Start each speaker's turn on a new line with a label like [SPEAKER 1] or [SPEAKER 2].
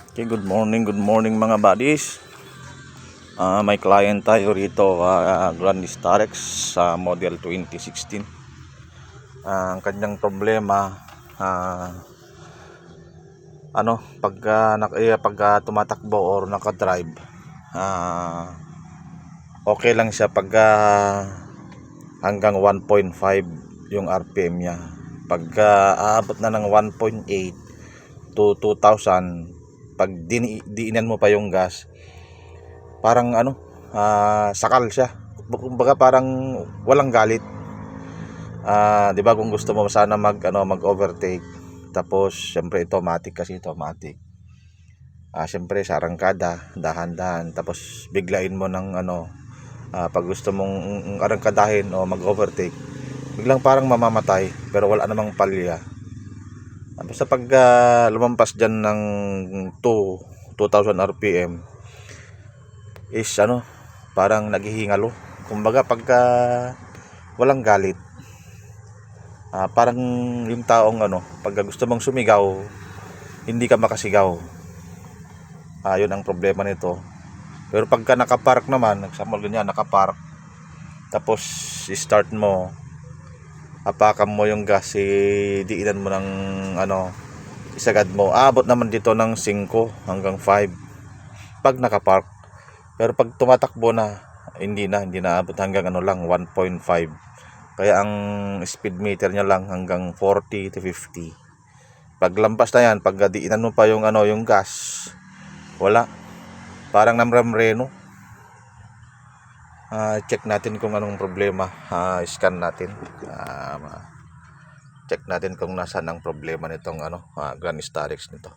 [SPEAKER 1] Okay, good morning mga buddies. May client tayo rito, Grand Starex sa model 2016. Ang kanyang problema, pagka tumatakbo or naka-drive, okay lang siya pagka hanggang 1.5 yung RPM niya. Pagka aabot na ng 1.8 to 2,000, pag diinan mo pa yung gas, parang sakal siya. Kumbaga parang walang galit. 'Di ba, kung gusto mo sana mag-overtake, tapos syempre automatic, kasi automatic. Syempre sa arangkada, dahan-dahan, tapos biglain mo ng pag gusto mong arangkadahin o mag-overtake, biglang parang mamamatay pero wala namang palya. Basta pag lumampas dyan ng 2,000 RPM is parang naghihingalo. Kumbaga pagka walang galit, parang yung taong pagka gusto mong sumigaw, hindi ka makasigaw. Yun ang problema nito. Pero pagka nakapark naman, example ganyan, nakapark, tapos start mo, apakan mo yung gas, diinan mo ng isagad mo, aabot naman dito ng 5 hanggang 5 pag nakapark. Pero pag tumatakbo na, hindi na aabot, hanggang lang 1.5. Kaya ang speed meter niya lang hanggang 40 to 50. Pag lampas na yan, pag diinan mo pa yung yung gas, wala, parang namramreno. Check natin kung anong problema. Scan natin, check natin kung nasaan ang problema nitong Grand Starex nito.